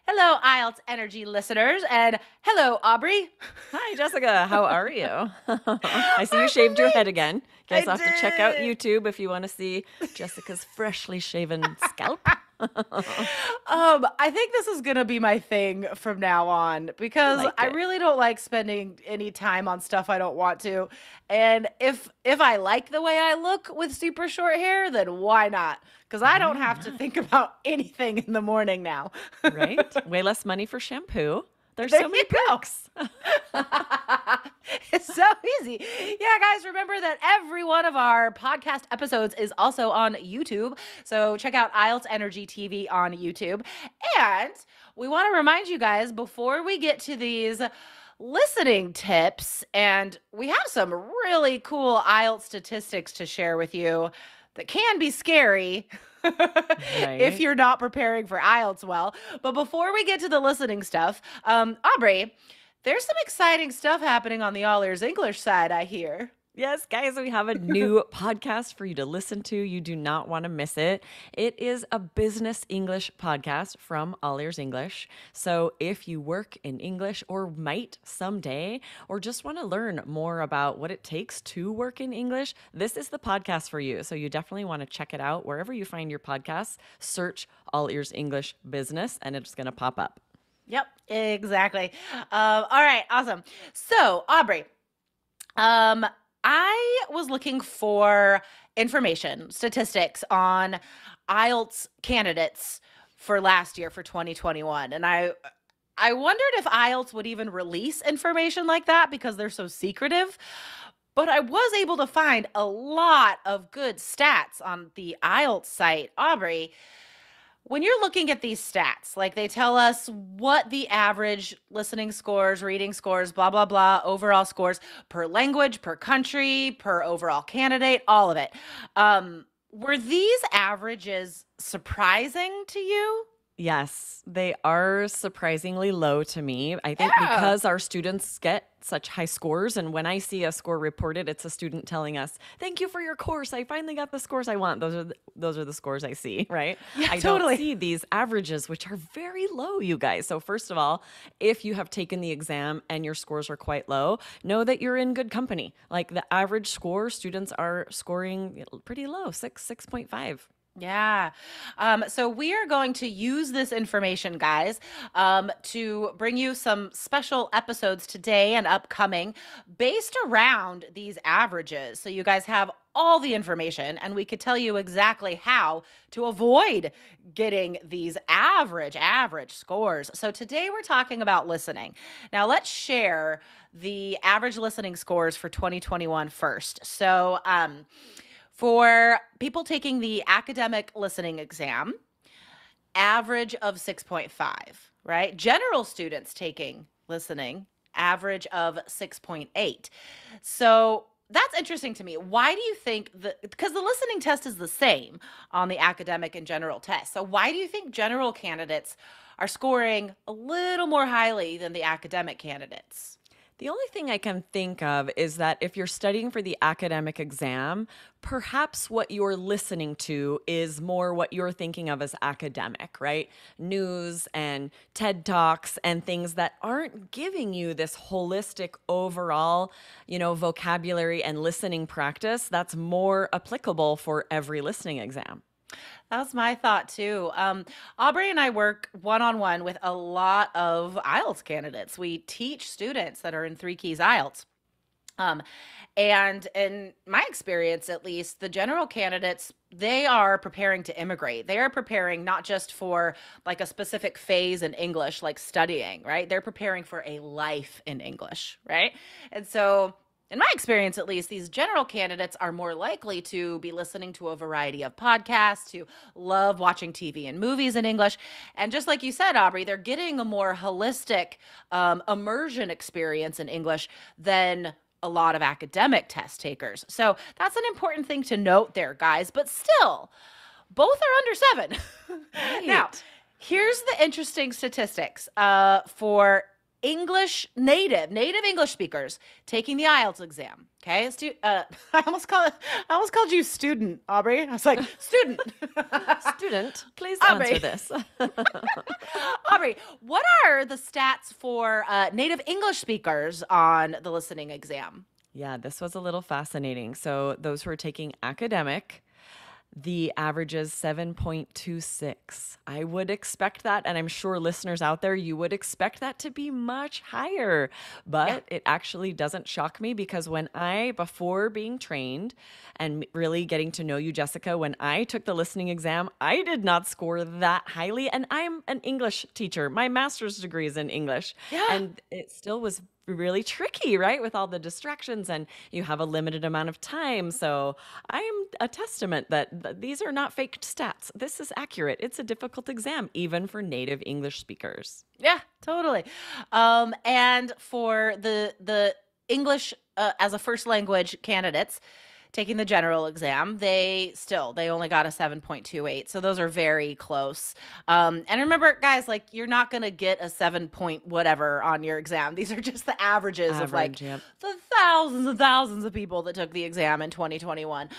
Hello, IELTS Energy listeners, and hello, Aubrey. Hi, Jessica. How are you? I see you I'm shaved your head great. again. I Guess I'll have to check out did. YouTube if you want to see Jessica's freshly shaven scalp. I think this is gonna be my thing from now on I because like I it. really don't like spending any time on stuff I don't want to. And if I like the way I look with super short hair, then why not? Because I don't Why have to not? think about anything in the morning now. Right? Way less money for shampoo. There's There so you many go. perks. It's so easy. Yeah, guys, remember that every one of our podcast episodes is also on YouTube. So check out IELTS Energy TV on YouTube. And we want to remind you guys before we get to these listening tips, and we have some really cool IELTS statistics to share with you that can be scary. If Right? you're not preparing for IELTS well. But before we get to the listening stuff, Aubrey, there's some exciting stuff happening on the All Ears English side, I hear. Yes, guys, we have a new podcast for you to listen to. You do not want to miss it. It is a business English podcast from All Ears English. So if you work in English or might someday, or just want to learn more about what it takes to work in English, this is the podcast for you. So you definitely want to check it out wherever you find your podcasts. Search All Ears English Business, and it's going to pop up. Yep, exactly. All right, awesome. So, Aubrey, um, I was looking for information, statistics on IELTS candidates for last year for 2021, and I wondered if IELTS would even release information like that because they're so secretive. But I was able to find a lot of good stats on the IELTS site. Aubrey, when you're looking at these stats, like they tell us what the average listening scores, reading scores, blah, blah, blah, overall scores per language, per country, per overall candidate, all of it. Were these averages surprising to you? Yes, they are surprisingly low to me. I think Yeah. because our students get such high scores, and when I see a score reported, it's a student telling us, "Thank you for your course. I finally got the scores I want." Those are the scores I see, right? Yeah, I don't totally. see these averages, which are very low, you guys. So first of all, if you have taken the exam and your scores are quite low, know that you're in good company. Like the average score, students are scoring pretty low, 6.5. Yeah. So we are going to use this information, guys, to bring you some special episodes today and upcoming based around these averages. So you guys have all the information and we could tell you exactly how to avoid getting these average scores. So today we're talking about listening. Now let's share the average listening scores for 2021 first. So, for people taking the academic listening exam, average of 6.5, right? General students taking listening, average of 6.8. So that's interesting to me. Why do you think because the listening test is the same on the academic and general test. So why do you think general candidates are scoring a little more highly than the academic candidates? The only thing I can think of is that if you're studying for the academic exam, perhaps what you're listening to is more what you're thinking of as academic, right? News and TED Talks and things that aren't giving you this holistic overall, vocabulary and listening practice that's more applicable for every listening exam. That's my thought too. Aubrey and I work one on one with a lot of IELTS candidates. We teach students that are in Three Keys IELTS. Um, and in my experience, at least, the general candidates, they are preparing to immigrate. They are preparing not just for like a specific phase in English, like studying, right? They're preparing for a life in English, right? And so, in my experience, at least, these general candidates are more likely to be listening to a variety of podcasts, to love watching TV and movies in English. And just like you said, Aubrey, they're getting a more holistic immersion experience in English than a lot of academic test takers. So that's an important thing to note there, guys. But still, both are under 7. Now, Right. here's the interesting statistics for native English speakers taking the IELTS exam. Okay, I almost called you student, Aubrey. I was like, student. Student, please Aubrey. answer this. Aubrey, Aubrey, what are the stats for native English speakers on the listening exam? Yeah, this was a little fascinating. So, those who are taking academic, the average is 7.26. I would expect that, and I'm sure listeners out there, you would expect that to be much higher. Yeah. But it actually doesn't shock me because before being trained and really getting to know you, Jessica, when I took the listening exam, I did not score that highly. And I'm an English teacher. My master's degree is in English. Yeah. And it still was really tricky, right? With all the distractions, and you have a limited amount of time. So I am a testament that these are not fake stats. This is accurate. It's a difficult exam, even for native English speakers. Yeah, totally. And for the English as a first language candidates taking the general exam, they only got a 7.28. So those are very close. And remember, guys, like you're not gonna get a 7 point whatever on your exam. These are just the averages of like Yep. the thousands and thousands of people that took the exam in 2021.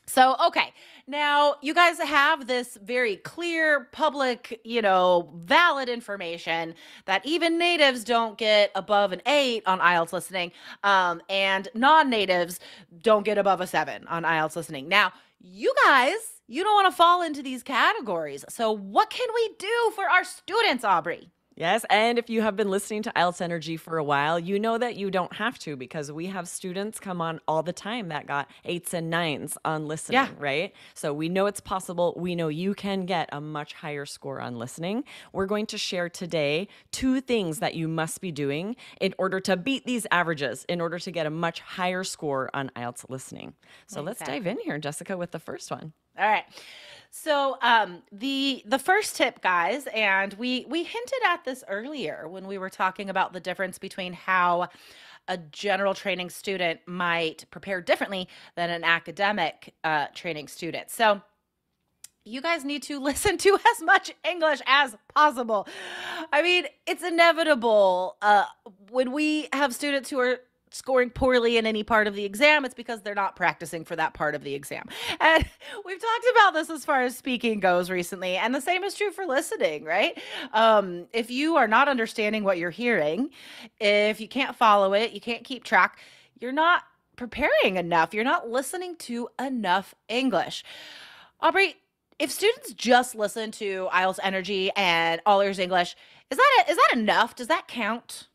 So, okay. Now, you guys have this very clear, public, valid information that even natives don't get above an 8 on IELTS listening, and non-natives don't get above a 7 on IELTS listening. Now, you guys, you don't want to fall into these categories. So, what can we do for our students, Aubrey? Yes, and if you have been listening to IELTS Energy for a while, you know that you don't have to because we have students come on all the time that got 8s and 9s on listening, Yeah. right? So we know it's possible. We know you can get a much higher score on listening. We're going to share today 2 things that you must be doing in order to beat these averages, in order to get a much higher score on IELTS listening. So let's dive in here, Jessica, with the first one. All right. So the first tip, guys, and we hinted at this earlier when we were talking about the difference between how a general training student might prepare differently than an academic training student. So you guys need to listen to as much English as possible. I mean, it's inevitable when we have students who are scoring poorly in any part of the exam, it's because they're not practicing for that part of the exam. And we've talked about this as far as speaking goes recently, and the same is true for listening, right? If you are not understanding what you're hearing, if you can't follow it, you can't keep track, you're not preparing enough. You're not listening to enough English. Aubrey, if students just listen to IELTS Energy and All Ears English, is that enough? Does that count?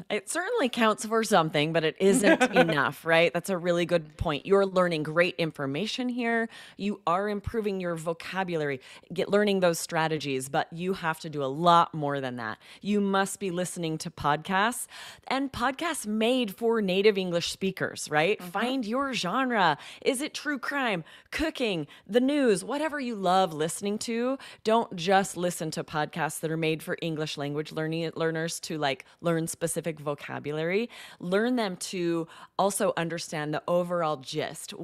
It certainly counts for something, but it isn't enough, right? That's a really good point. You're learning great information here. You are improving your vocabulary, learning those strategies, but you have to do a lot more than that. You must be listening to podcasts and podcasts made for native English speakers, right? Mm-hmm. Find your genre. Is it true crime, cooking, the news, whatever you love listening to? Don't just listen to podcasts that are made for English language learners to learn specific vocabulary. Learn them to also understand the overall gist,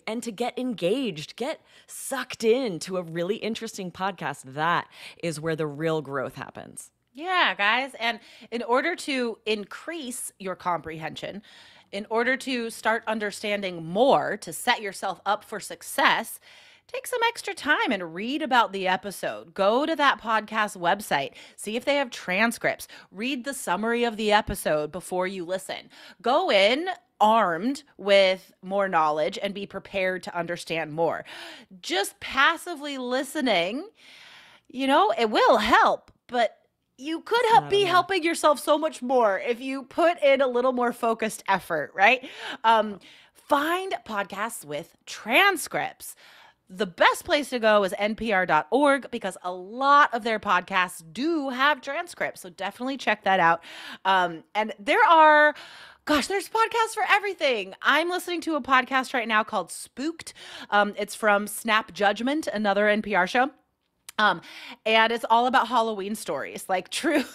and to get engaged, get sucked into a really interesting podcast. That is where the real growth happens. Yeah, guys. And in order to increase your comprehension, in order to start understanding more, to set yourself up for success, take some extra time and read about the episode. Go to that podcast website. See if they have transcripts. Read the summary of the episode before you listen. Go in armed with more knowledge and be prepared to understand more. Just passively listening, it will help, but you could be helping yourself so much more if you put in a little more focused effort, right? Find podcasts with transcripts. The best place to go is npr.org because a lot of their podcasts do have transcripts. So definitely check that out. And there's podcasts for everything. I'm listening to a podcast right now called Spooked. It's from Snap Judgment, another NPR show. And it's all about Halloween stories, like true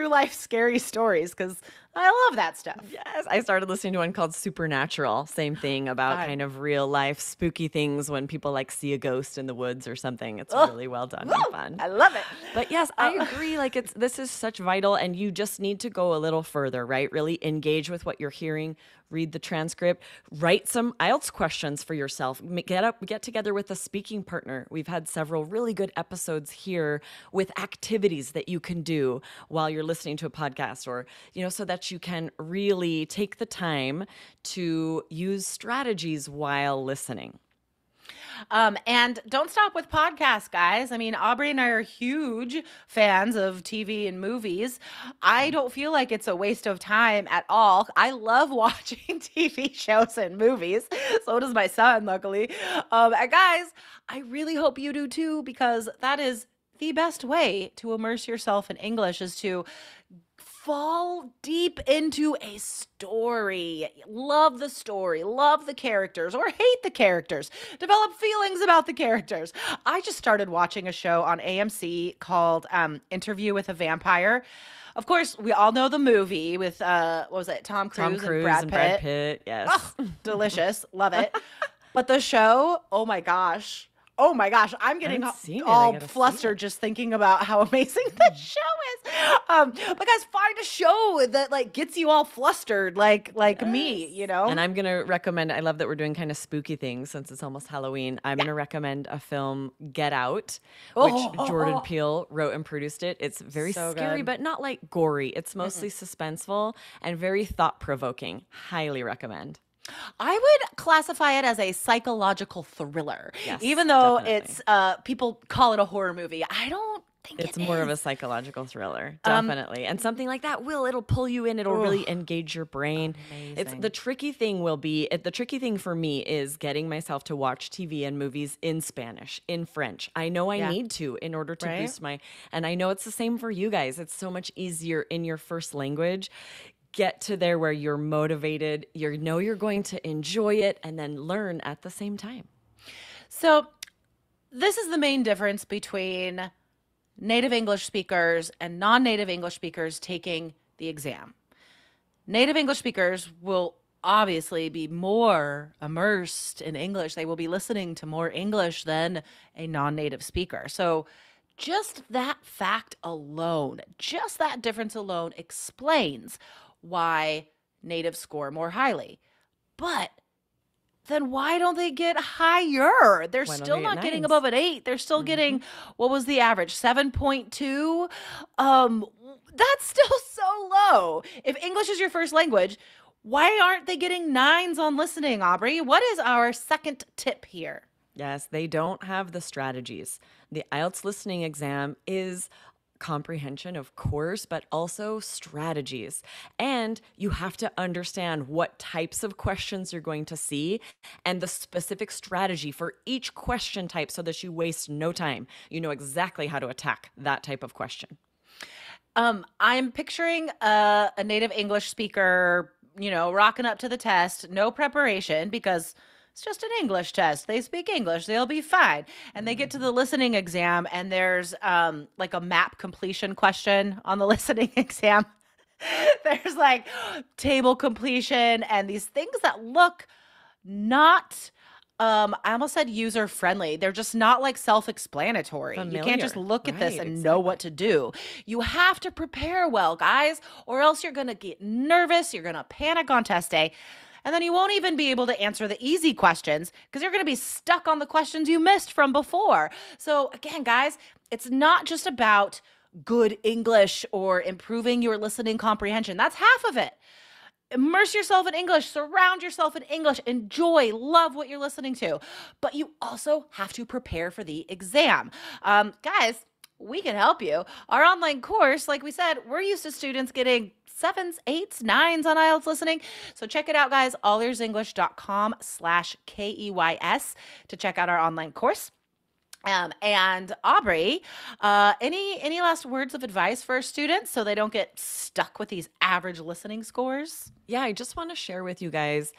life scary stories, because I love that stuff. Yes, I started listening to one called Supernatural. Same thing about Fun. kind of real life spooky things when people like see a ghost in the woods or something. It's Oh, really well done and woo, fun. I love it. But yes, I agree. Like this is such vital, and you just need to go a little further, right? Really engage with what you're hearing, read the transcript, write some IELTS questions for yourself. Get together with a speaking partner. We've had several really good episodes here with activities that you can do while you're listening to a podcast, or so that you can really take the time to use strategies while listening. And don't stop with podcasts, guys. I mean, Aubrey and I are huge fans of TV and movies. I don't feel like it's a waste of time at all. I love watching TV shows and movies. So does my son, luckily. And guys, I really hope you do too, because that is the best way to immerse yourself in English, is to fall deep into a story. Love the story, love the characters, or hate the characters. Develop feelings about the characters. I just started watching a show on AMC called Interview with a Vampire. Of course, we all know the movie with what was it? Tom Cruise and Brad Pitt. Yes. Oh, delicious. Love it. But the show, oh my gosh. Oh my gosh, I'm getting all flustered just thinking about how amazing the show is. But guys, find a show that like gets you all flustered, like me, And I'm gonna recommend. I love that we're doing kind of spooky things since it's almost Halloween. I'm gonna recommend a film, Get Out, which Jordan Peele wrote and produced it. It's very scary, but not like gory. It's mostly suspenseful and very thought provoking. Highly recommend. I would classify it as a psychological thriller, Yes, even though definitely. it's people call it a horror movie. I don't think It's it more of a is. psychological thriller, definitely. And something like that it'll pull you in. It'll really engage your brain. It's Amazing. the tricky thing for me is getting myself to watch TV and movies in Spanish, in French. I know I Yeah. need to in order to Right? boost and I know it's the same for you guys. It's so much easier in your first language. Get to there where you're motivated, you're going to enjoy it, and then learn at the same time. So, this is the main difference between native English speakers and non-native English speakers taking the exam. Native English speakers will obviously be more immersed in English. They will be listening to more English than a non-native speaker. So, just that fact alone, just that difference alone explains why natives score more highly. But then why don't they get higher? They're Why don't still they get not getting nines? above an 8. They're still getting, what was the average? 7.2. That's still so low. If English is your first language, why aren't they getting 9s on listening, Aubrey? What is our second tip here? Yes, they don't have the strategies. The IELTS listening exam is comprehension, of course, but also strategies. And you have to understand what types of questions you're going to see and the specific strategy for each question type so that you waste no time. You know exactly how to attack that type of question. I'm picturing a native English speaker, rocking up to the test, no preparation, because it's just an English test. They speak English. They'll be fine. And they get to the listening exam, and there's like a map completion question on the listening exam. There's like table completion and these things that look not I almost said user friendly. They're just not like self-explanatory. You can't just Familiar. look at this Right, and know what to do. You have to prepare well, guys, or else you're going to get nervous, you're going to panic on test day. And then you won't even be able to answer the easy questions because you're going to be stuck on the questions you missed from before. So, again, guys, it's not just about good English or improving your listening comprehension. That's half of it. Immerse yourself in English, surround yourself in English, enjoy, love what you're listening to. But you also have to prepare for the exam. Guys, we can help you. Our online course, like we said, we're used to students getting 7s, 8s, 9s on IELTS listening. So check it out, guys, allearsenglish.com/KEYS to check out our online course. And Aubrey, any last words of advice for our students so they don't get stuck with these average listening scores? Yeah, I just want to share with you guys.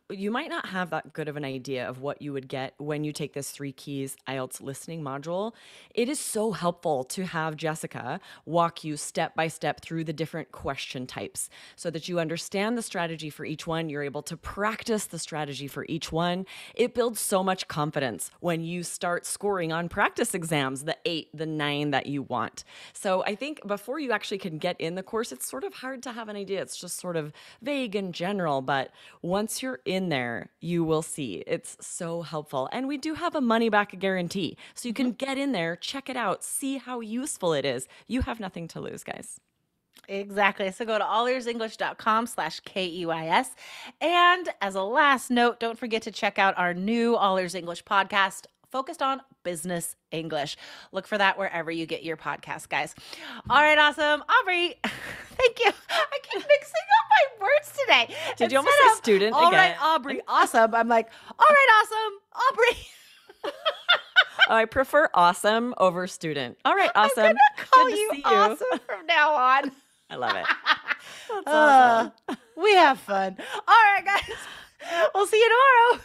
you might not have that good of an idea of what you would get when you take this 3 Keys IELTS listening module. It is so helpful to have Jessica walk you step by step through the different question types so that you understand the strategy for each one. You're able to practice the strategy for each one. It builds so much confidence when you start scoring on practice exams, the 8, the 9 that you want. So I think before you actually can get in the course, it's sort of hard to have an idea. It's just sort of vague and general, but once you're in there, you will see it's so helpful. And we do have a money back guarantee. So you can get in there, check it out, see how useful it is. You have nothing to lose, guys. Exactly. So go to allearsenglish.com/KEYS. And as a last note, don't forget to check out our new All Ears English podcast focused on business English. Look for that wherever you get your podcast, guys. All right, awesome. Aubrey, thank you. I keep mixing up my words today. Did you almost say student all again? All right, Aubrey, awesome. I'm like, all right, awesome, Aubrey. I prefer awesome over student. All right, awesome. I'm gonna call Good to you see awesome from now on. I love it. That's awesome. We have fun. All right, guys. We'll see you tomorrow.